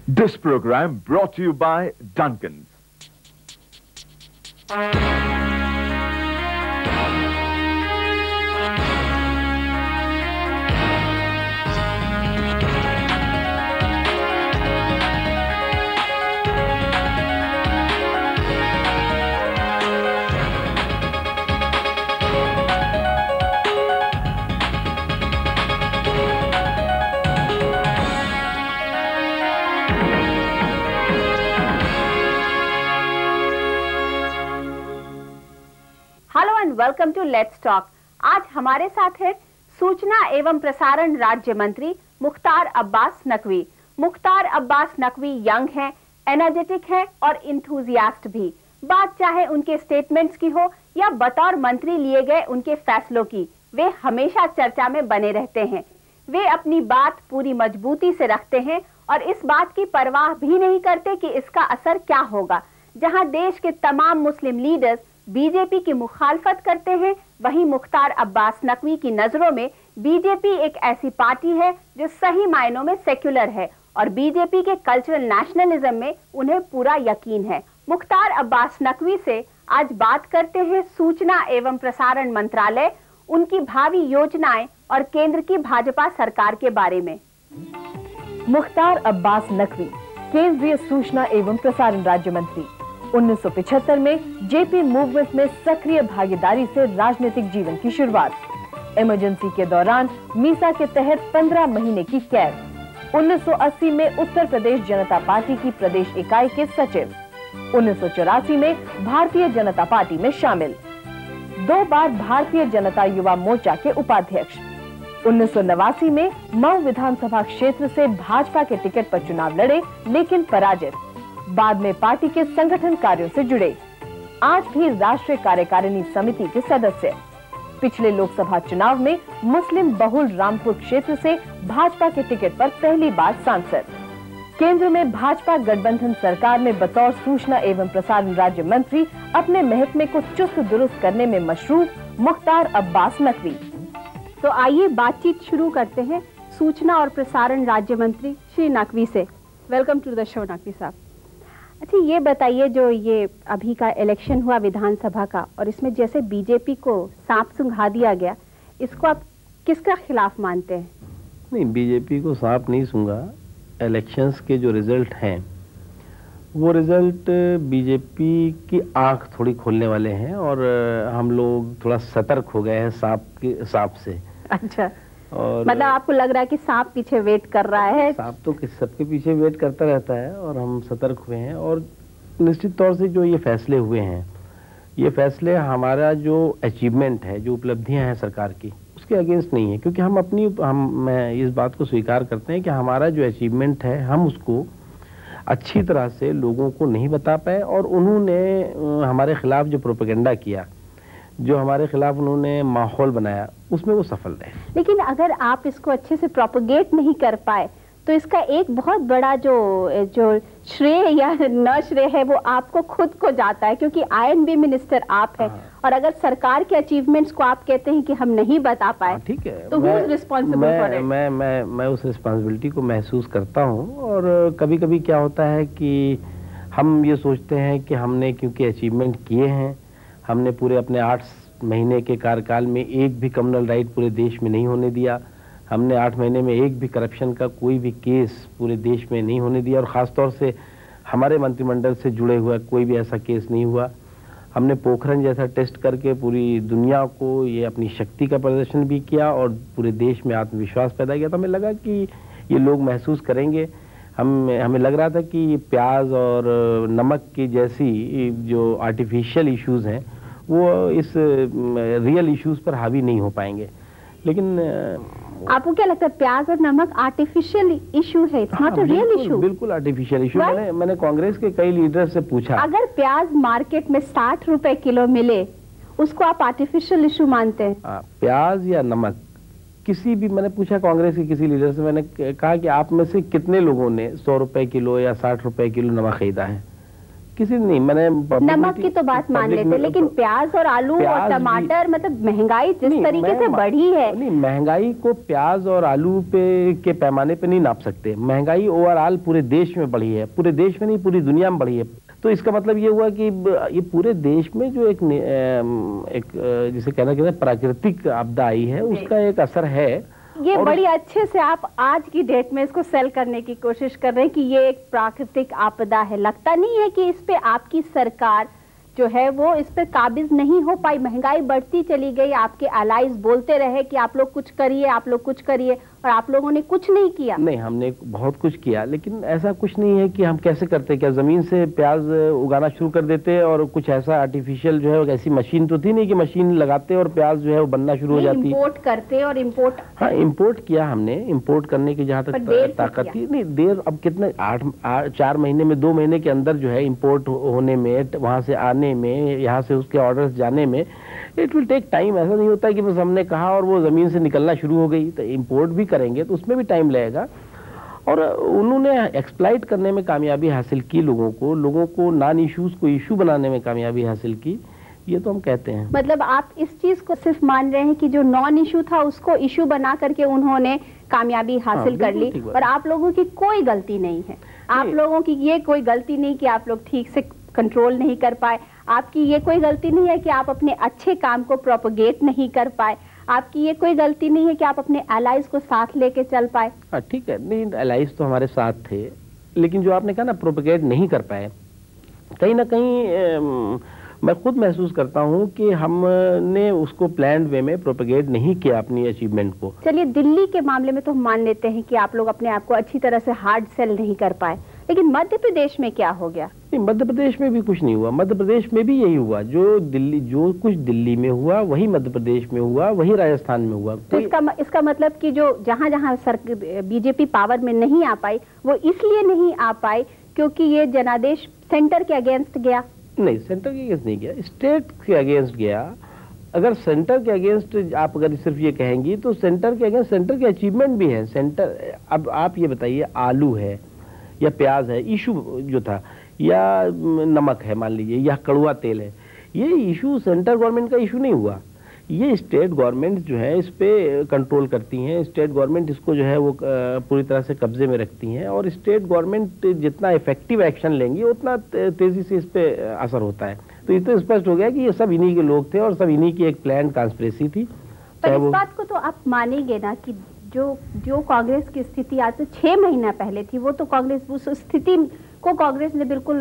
This program brought to you by Duncan's. Welcome to let's talk. आज हमारे साथ है सूचना एवं प्रसारण राज्य मंत्री मुख्तार अब्बास नकवी। मुख्तार अब्बास नकवी यंग हैं, एनर्जेटिक हैं और इंथुजियास्ट भी। बात चाहे उनके स्टेटमेंट्स की हो या बतौर मंत्री लिए गए उनके फैसलों की, वे हमेशा चर्चा में बने रहते हैं। वे अपनी बात पूरी मजबूती से रखते हैं और इस बात की परवाह भी नहीं करते कि इसका असर क्या होगा। जहां देश के तमाम मुस्लिम लीडर्स बीजेपी की मुखालफत करते हैं, वहीं मुख्तार अब्बास नकवी की नजरों में बीजेपी एक ऐसी पार्टी है जो सही मायनों में सेक्युलर है और बीजेपी के कल्चरल नेशनलिज्म में उन्हें पूरा यकीन है। मुख्तार अब्बास नकवी से आज बात करते हैं सूचना एवं प्रसारण मंत्रालय, उनकी भावी योजनाएं और केंद्र की भाजपा सरकार के बारे में। मुख्तार अब्बास नकवी केंद्रीय सूचना एवं प्रसारण राज्य मंत्री। 1975 में जेपी मूवमेंट में सक्रिय भागीदारी से राजनीतिक जीवन की शुरुआत। इमरजेंसी के दौरान मीसा के तहत 15 महीने की कैद। 1980 में उत्तर प्रदेश जनता पार्टी की प्रदेश इकाई के सचिव। 1984 में भारतीय जनता पार्टी में शामिल। 2 बार भारतीय जनता युवा मोर्चा के उपाध्यक्ष। 1989 में मऊ विधानसभा क्षेत्र से भाजपा के टिकट पर चुनाव लड़े लेकिन पराजित। बाद में पार्टी के संगठन कार्यों से जुड़े। आज भी राष्ट्रीय कार्यकारिणी समिति के सदस्य। पिछले लोकसभा चुनाव में मुस्लिम बहुल रामपुर क्षेत्र से भाजपा के टिकट पर पहली बार सांसद। केंद्र में भाजपा गठबंधन सरकार में बतौर सूचना एवं प्रसारण राज्य मंत्री अपने महकमे को चुस्त दुरुस्त करने में मशरूफ मुख्तार अब्बास नकवी। तो आइए बातचीत शुरू करते हैं सूचना और प्रसारण राज्य मंत्री श्री नकवी से। Welcome to the show Naqvi साहब। अच्छा, ये बताइए, जो ये अभी का इलेक्शन हुआ विधानसभा का और इसमें जैसे बीजेपी को सांप सूंघा दिया गया, इसको आप किसका खिलाफ मानते हैं? नहीं, बीजेपी को सांप नहीं सूंघा। इलेक्शंस के जो रिजल्ट हैं वो रिजल्ट बीजेपी की आंख थोड़ी खोलने वाले हैं और हम लोग थोड़ा सतर्क हो गए हैं सांप से। अच्छा, और मतलब आपको लग रहा है कि सांप पीछे वेट कर रहा है? सांप तो सबके पीछे वेट करता रहता है और हम सतर्क हुए हैं। और निश्चित तौर से जो ये फैसले हुए हैं, ये फैसले हमारा जो अचीवमेंट है, जो उपलब्धियां हैं सरकार की, उसके अगेंस्ट नहीं है। क्योंकि मैं इस बात को स्वीकार करते हैं कि हमारा जो अचीवमेंट है, हम उसको अच्छी तरह से लोगों को नहीं बता पाए और उन्होंने हमारे खिलाफ जो प्रोपेगेंडा किया, जो हमारे खिलाफ उन्होंने माहौल बनाया, उसमें वो सफल रहे। लेकिन अगर आप इसको अच्छे से प्रोपेगेट नहीं कर पाए तो इसका एक बहुत बड़ा जो श्रेय या न श्रेय है वो आपको खुद को जाता है, क्योंकि INB मिनिस्टर आप हैं। और अगर सरकार के अचीवमेंट्स को आप कहते हैं कि हम नहीं बता पाए, ठीक है, तो who is responsible for it? मैं उस रिस्पांसिबिलिटी को महसूस करता हूँ। और कभी कभी क्या होता है कि हम ये सोचते हैं कि हमने क्योंकि अचीवमेंट किए हैं, हमने पूरे अपने 8 महीने के कार्यकाल में एक भी कम्युनल राइट पूरे देश में नहीं होने दिया, हमने 8 महीने में एक भी करप्शन का कोई भी केस पूरे देश में नहीं होने दिया और ख़ासतौर से हमारे मंत्रिमंडल से जुड़े हुआ कोई भी ऐसा केस नहीं हुआ। हमने पोखरण जैसा टेस्ट करके पूरी दुनिया को ये अपनी शक्ति का प्रदर्शन भी किया और पूरे देश में आत्मविश्वास पैदा किया। तो हमें लगा कि ये लोग महसूस करेंगे। हमें लग रहा था कि प्याज और नमक की जैसी जो आर्टिफिशियल इश्यूज़ हैं वो इस रियल इश्यूज पर हावी नहीं हो पाएंगे। लेकिन आपको क्या लगता है, प्याज और नमक आर्टिफिशियल इशू है? It's not a real issue. बिल्कुल आर्टिफिशियल इशू। मैंने कांग्रेस के कई लीडर से पूछा, अगर प्याज मार्केट में 60 रुपए किलो मिले, उसको आप आर्टिफिशियल इशू मानते हैं? प्याज या नमक, किसी भी, मैंने पूछा कांग्रेस के किसी लीडर से, मैंने कहा कि आप में से कितने लोगों ने 100 रुपए किलो या 60 रुपए किलो नमक खरीदा है? किसी नहीं, मैंने नमक की तो बात मान लेते, लेकिन प्याज और आलू और टमाटर, मतलब महंगाई जिस तरीके से बढ़ी है। नहीं, महंगाई को प्याज और आलू पे के पैमाने पे नहीं नाप सकते। महंगाई ओवरऑल पूरे देश में बढ़ी है, पूरे देश में नहीं पूरी दुनिया में बढ़ी है। तो इसका मतलब ये हुआ कि ये पूरे देश में जो एक जिसे कहना चाहिए प्राकृतिक आपदा आई है, उसका एक असर है। ये बड़ी अच्छे से आप आज की डेट में इसको सेल करने की कोशिश कर रहे हैं कि ये एक प्राकृतिक आपदा है। लगता नहीं है कि इस पे आपकी सरकार जो है वो इस पे काबिज नहीं हो पाई? महंगाई बढ़ती चली गई, आपके अलाइज बोलते रहे कि आप लोग कुछ करिए, आप लोग कुछ करिए, और आप लोगों ने कुछ नहीं किया। नहीं, हमने बहुत कुछ किया, लेकिन ऐसा कुछ नहीं है कि हम कैसे करते। क्या जमीन से प्याज उगाना शुरू कर देते और कुछ ऐसा आर्टिफिशियल जो है, ऐसी मशीन तो थी नहीं कि मशीन लगाते और प्याज जो है वो बनना शुरू हो जाती। इम्पोर्ट करते और इम्पोर्ट, हाँ इम्पोर्ट किया हमने। इम्पोर्ट करने की जहाँ तक ताकत थी, नहीं देर, अब कितने 4 महीने में 2 महीने के अंदर जो है इम्पोर्ट होने में, वहाँ से आने में, यहाँ से उसके ऑर्डर्स जाने में इट विल टेक टाइम। ऐसा नहीं होता कि बस हमने कहा और वो जमीन से निकलना शुरू हो गई। तो इम्पोर्ट भी करेंगे तो उसमें भी टाइम लगेगा। और उन्होंने एक्सप्लॉइट करने में कामयाबी हासिल की, लोगों को नॉन इश्यूज को इशू बनाने में कामयाबी हासिल की, ये तो हम कहते हैं। मतलब आप इस चीज को सिर्फ मान रहे हैं कि जो नॉन इशू था उसको इशू बना करके उन्होंने कामयाबी हासिल कर ली, और आप लोगों की कोई गलती नहीं है। आप लोगों की ये कोई गलती नहीं कि आप लोग ठीक से कंट्रोल नहीं कर पाए। आपकी ये कोई गलती नहीं है कि आप अपने अच्छे काम को प्रोपगेट नहीं कर पाए। आपकी ये कोई गलती नहीं है कि आप अपने एलाइज को साथ लेके चल पाए। हाँ ठीक है, नहीं एलाइज तो हमारे साथ थे, लेकिन जो आपने कहा ना प्रोपगेट नहीं कर पाए, कहीं ना कहीं मैं खुद महसूस करता हूँ कि हमने उसको प्लान्ड वे में प्रोपगेट नहीं किया अपनी अचीवमेंट को। चलिए, दिल्ली के मामले में तो हम मान लेते हैं कि आप लोग अपने आप को अच्छी तरह से हार्ड सेल नहीं कर पाए, लेकिन मध्य प्रदेश में क्या हो गया? नहीं, मध्य प्रदेश में भी कुछ नहीं हुआ। मध्य प्रदेश में भी यही हुआ जो कुछ दिल्ली में हुआ वही मध्य प्रदेश में हुआ, वही राजस्थान में हुआ। तो इसका मतलब कि जो जहाँ बीजेपी पावर में नहीं आ पाई, वो इसलिए नहीं आ पाई क्योंकि ये जनादेश सेंटर के अगेंस्ट गया? नहीं, सेंटर के अगेंस्ट नहीं गया, स्टेट के अगेंस्ट गया। अगर सेंटर के अगेंस्ट आप अगर सिर्फ ये कहेंगी तो सेंटर के अगेंस्ट सेंटर के अचीवमेंट भी है। सेंटर, अब आप ये बताइए, आलू है या प्याज है, इशू जो था, या नमक है मान लीजिए, या कड़वा तेल है, ये इशू सेंटर गवर्नमेंट का इशू नहीं हुआ। ये स्टेट गवर्नमेंट जो है इस पे कंट्रोल करती हैं। स्टेट गवर्नमेंट इसको जो है वो पूरी तरह से कब्जे में रखती हैं, और स्टेट गवर्नमेंट जितना इफेक्टिव एक्शन लेंगी उतना तेजी से इस पे असर होता है। तो ये तो स्पष्ट हो गया कि ये सब इन्हीं के लोग थे और सब इन्हीं की एक प्लान कॉन्स्पिरेसी थी। पर इस बात को तो आप मानेंगे ना कि जो कांग्रेस की स्थिति आज से 6 महीना पहले थी, वो तो कांग्रेस उस स्थिति को कांग्रेस ने बिल्कुल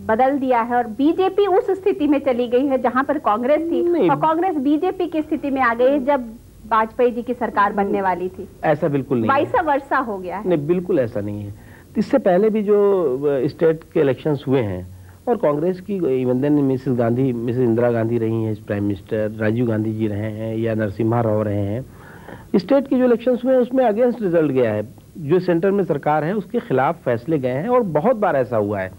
बदल दिया है, और बीजेपी उस स्थिति में चली गई है जहां पर कांग्रेस थी, और कांग्रेस बीजेपी की स्थिति में आ गई है जब वाजपेयी जी की सरकार बनने वाली थी। ऐसा बिल्कुल नहीं, वैसा वर्षा हो गया है। नहीं, बिल्कुल ऐसा नहीं है। इससे पहले भी जो स्टेट के इलेक्शंस हुए हैं, और कांग्रेस की even then Mrs Indira Gandhi रही हैं प्राइम मिनिस्टर, राजीव गांधी जी रहे हैं, या नरसिम्हा राव रहे हैं, स्टेट के जो इलेक्शंस हुए हैं उसमें अगेंस्ट रिजल्ट गया है। जो सेंटर में सरकार है उसके खिलाफ फैसले गए हैं, और बहुत बार ऐसा हुआ है।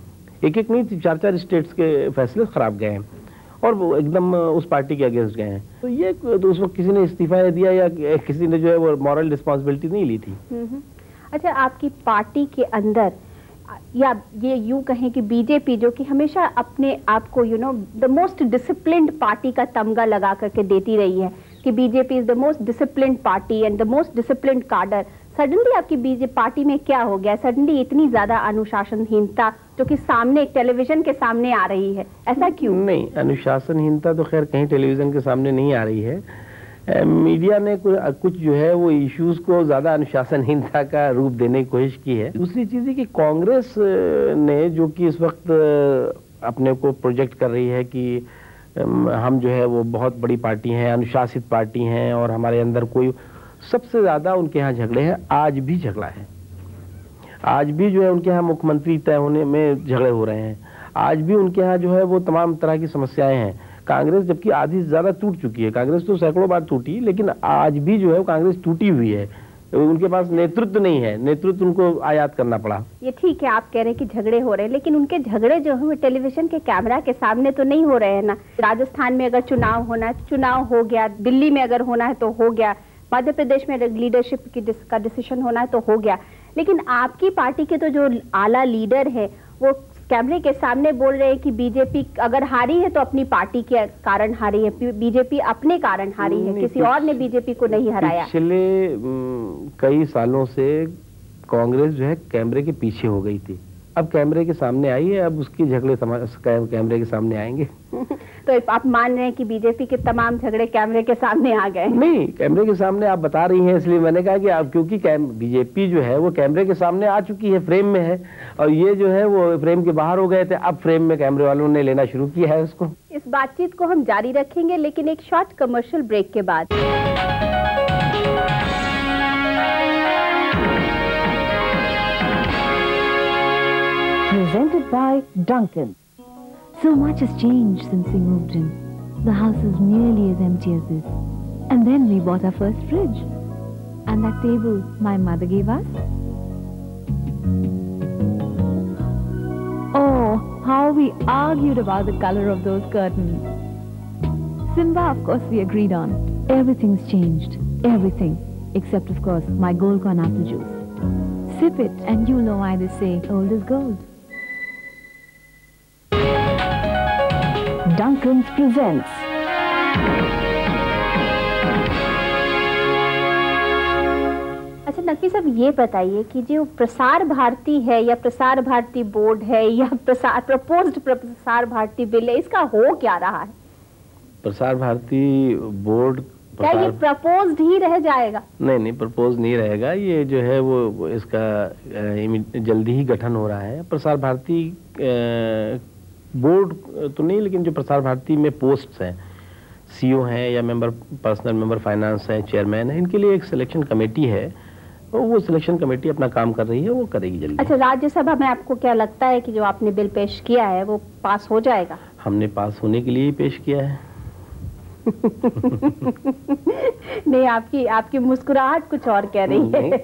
एक नहीं 4 स्टेट्स के फैसले खराब गए हैं, और वो एकदम उस पार्टी के अगेंस्ट गए हैं। तो ये तो उस वक्त किसी ने इस्तीफा दिया या किसी ने जो है वो मॉरल रिस्पॉन्सिबिलिटी नहीं ली थी। अच्छा, आपकी पार्टी के अंदर, या ये यूं कहें कि बीजेपी जो कि हमेशा अपने आप को द मोस्ट डिसिप्लिन्ड पार्टी का तमगा लगा करके देती रही है कि BJP is the most disciplined party and the most disciplined कार्डर, सडनली आपकी बीजेपी पार्टी में क्या हो गया? सडनली इतनी ज्यादा अनुशासनहीनता जो कि सामने टेलीविजन के सामने आ रही है, ऐसा क्यों? नहीं, अनुशासनहीनता तो खैर कहीं टेलीविजन के सामने नहीं आ रही है। मीडिया ने कुछ जो है वो इश्यूज को ज्यादा अनुशासनहीनता का रूप देने की कोशिश की है। दूसरी चीज है कि कांग्रेस ने जो कि इस वक्त अपने को प्रोजेक्ट कर रही है कि हम जो है वो बहुत बड़ी पार्टी हैं, अनुशासित पार्टी हैं, और हमारे अंदर कोई, सबसे ज्यादा उनके यहाँ झगड़े हैं। आज भी झगड़ा है, आज भी जो है उनके यहाँ मुख्यमंत्री तय होने में झगड़े हो रहे हैं। आज भी उनके यहाँ जो है वो तमाम तरह की समस्याएं हैं। कांग्रेस जबकि आधी से ज्यादा टूट चुकी है, कांग्रेस तो सैकड़ों बार टूटी, लेकिन आज भी जो है कांग्रेस टूटी हुई है। उनके पास नेतृत्व नहीं है, नेतृत्व उनको आयात करना पड़ा। ये ठीक है, आप कह रहे हैं कि झगड़े हो रहे हैं, लेकिन उनके झगड़े जो है टेलीविजन के कैमरा के सामने तो नहीं हो रहे हैं ना। राजस्थान में अगर चुनाव होना है, चुनाव हो गया, दिल्ली में अगर होना है तो हो गया, मध्य प्रदेश में लीडरशिप का डिसीजन होना है तो हो गया, लेकिन आपकी पार्टी के तो जो आला लीडर है वो कैमरे के सामने बोल रहे हैं कि बीजेपी अगर हारी है तो अपनी पार्टी के कारण हारी है, बीजेपी अपने कारण हारी है, किसी और ने बीजेपी को नहीं हराया। पिछले कई सालों से कांग्रेस जो है कैमरे के पीछे हो गई थी, अब कैमरे के सामने आई है, अब उसकी झगड़े कैमरे के सामने आएंगे। तो आप मान रहे हैं कि बीजेपी के तमाम झगड़े कैमरे के सामने आ गए? नहीं, कैमरे के सामने आप बता रही हैं इसलिए मैंने कहा कि आप, क्योंकि बीजेपी जो है वो कैमरे के सामने आ चुकी है, फ्रेम में है, और ये जो है वो फ्रेम के बाहर हो गए थे, अब फ्रेम में कैमरे वालों ने लेना शुरू किया है उसको। इस बातचीत को हम जारी रखेंगे, लेकिन एक शॉर्ट कमर्शियल ब्रेक के बाद। Presented by Duncan. So much has changed since we moved in. The house is nearly as empty as this. And then we bought our first fridge. And that table my mother gave us. Oh, how we argued about the color of those curtains. Simba, of course, we agreed on. Everything's changed. Everything. Except, of course, my gold corn apple juice. Sip it and you'll know why they say old is gold. Duncan's presents. अच्छा नकवी साहब, ये बताइए कि जो प्रसार भारती है या Prasar Bharati board है या प्रपोज्ड प्रसार भारती बिल है, इसका हो क्या रहा है? प्रसार भारती बोर्ड क्या ये प्रपोज्ड ही रह जाएगा? नहीं, प्रपोज नहीं रहेगा। ये जो है वो इसका जल्दी ही गठन हो रहा है। प्रसार भारती बोर्ड तो नहीं, लेकिन जो प्रसार भारती में पोस्ट्स हैं, सीईओ हैं या पर्सनल मेंबर फाइनेंस है, चेयरमैन है, इनके लिए एक सिलेक्शन कमेटी है, वो सिलेक्शन कमेटी अपना काम कर रही है, वो करेगी जल्दी। अच्छा, राज्यसभा में आपको क्या लगता है कि जो आपने बिल पेश किया है वो पास हो जाएगा? हमने पास होने के लिए ही पेश किया है। नहीं, आपकी मुस्कुराहट कुछ और कह रही है।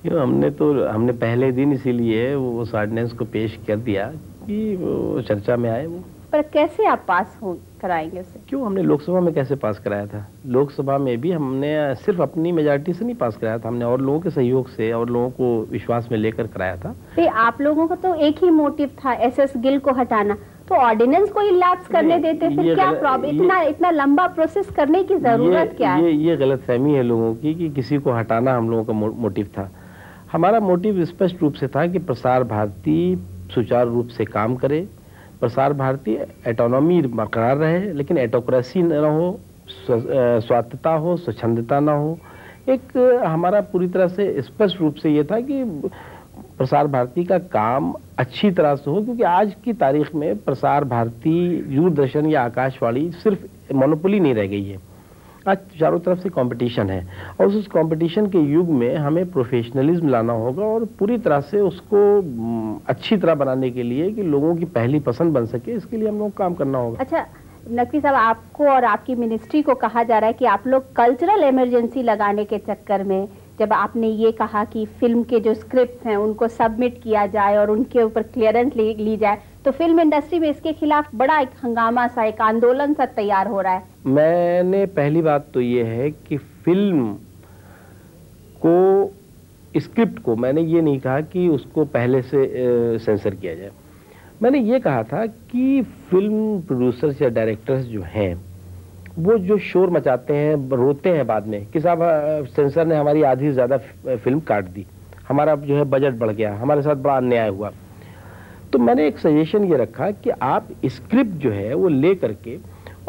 क्यों, हमने पहले दिन इसीलिए वो ऑर्डिनेंस को पेश कर दिया कि वो चर्चा में आए। वो पर कैसे आप पास कराएंगे उसे? क्यों, हमने लोकसभा में कैसे पास कराया था? लोकसभा में भी हमने सिर्फ अपनी मेजॉरिटी से नहीं पास कराया था, हमने और लोगों के सहयोग से और लोगों को विश्वास में लेकर कराया था। तो आप लोगों का तो एक ही मोटिव था, एसएस गिल को हटाना, तो ऑर्डिनेंस को ही लैप्स करने देते, फिर क्या प्रॉब्लम? इतना लंबा प्रोसेस करने की जरूरत क्या है? ये गलतफहमी है लोगों की कि किसी को हटाना हम लोगों का मोटिव था। हमारा मोटिव स्पष्ट रूप से था कि प्रसार भारती सुचारू रूप से काम करे, प्रसार भारती ऑटोनॉमी बरकरार रहे, लेकिन एटोक्रेसी न हो, स्वायत्तता हो, स्वच्छंदता न हो। एक हमारा पूरी तरह से स्पष्ट रूप से ये था कि प्रसार भारती का काम अच्छी तरह से हो, क्योंकि आज की तारीख में प्रसार भारती, दूरदर्शन या आकाशवाणी सिर्फ मोनोपोली नहीं रह गई है। आज चारों तरफ से कंपटीशन है, और उस कंपटीशन के युग में हमें प्रोफेशनलिज्म लाना होगा और पूरी तरह से उसको अच्छी तरह बनाने के लिए कि लोगों की पहली पसंद बन सके, इसके लिए हम लोग काम करना होगा। अच्छा नकवी साहब, आपको और आपकी मिनिस्ट्री को कहा जा रहा है कि आप लोग कल्चरल इमरजेंसी लगाने के चक्कर में, जब आपने ये कहा कि फिल्म के जो स्क्रिप्ट हैं उनको सबमिट किया जाए और उनके ऊपर क्लियरेंस ली जाए, तो फिल्म इंडस्ट्री में इसके खिलाफ बड़ा एक हंगामा सा, एक आंदोलन सा तैयार हो रहा है। मैंने पहली बात तो ये है कि फिल्म को, स्क्रिप्ट को, मैंने ये नहीं कहा कि उसको पहले से सेंसर किया जाए। मैंने ये कहा था कि फिल्म प्रोड्यूसर्स या डायरेक्टर्स जो हैं वो जो शोर मचाते हैं, रोते हैं बाद में कि साहब सेंसर ने हमारी आधी से ज़्यादा फिल्म काट दी, हमारा जो है बजट बढ़ गया, हमारे साथ बड़ा अन्याय हुआ। तो मैंने एक सजेशन ये रखा कि आप स्क्रिप्ट जो है वो ले करके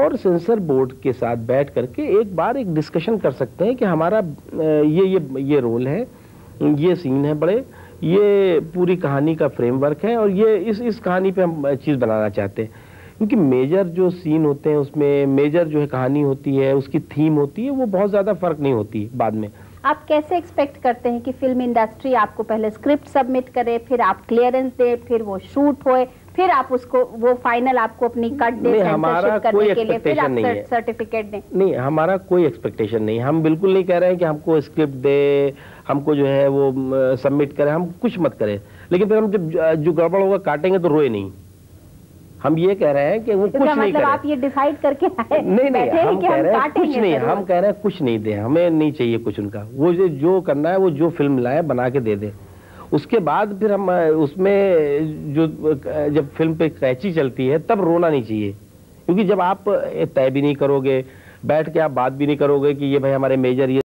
और सेंसर बोर्ड के साथ बैठ करके एक बार एक डिस्कशन कर सकते हैं कि हमारा ये रोल है, ये सीन है बड़े, ये पूरी कहानी का फ्रेमवर्क है और ये इस कहानी पे हम चीज़ बनाना चाहते हैं। क्योंकि मेजर जो सीन होते हैं उसमें मेजर जो है कहानी होती है, उसकी थीम होती है, वो बहुत ज़्यादा फर्क नहीं होती बाद में। आप कैसे एक्सपेक्ट करते हैं कि फिल्म इंडस्ट्री आपको पहले स्क्रिप्ट सबमिट करे, फिर आप क्लियरेंस दे, फिर वो शूट होए, फिर आप उसको वो फाइनल आपको अपनी कट दे हमारा कोई एक्सपेक्टेशन नहीं है, सर्टिफिकेट दे? नहीं, हमारा कोई एक्सपेक्टेशन नहीं। हम बिल्कुल नहीं कह रहे हैं कि हमको स्क्रिप्ट दे, हमको जो है वो सबमिट करे, हम कुछ मत करें, लेकिन फिर हम जब जो गड़बड़ होगा काटेंगे तो रोए नहीं। हम ये कह रहे हैं कि वो कुछ नहीं करें। आप ये डिसाइड करके आए? नहीं, हम कह रहे हैं कुछ नहीं, हम कह रहे हैं कुछ नहीं दे, हमें नहीं चाहिए कुछ उनका। वो जो करना है वो जो फिल्म लाए बना के दे दे, उसके बाद फिर हम उसमें जो जब फिल्म पे कैची चलती है तब रोना नहीं चाहिए, क्योंकि जब आप तय भी नहीं करोगे, बैठ के आप बात भी नहीं करोगे कि ये भाई हमारे मेजर ये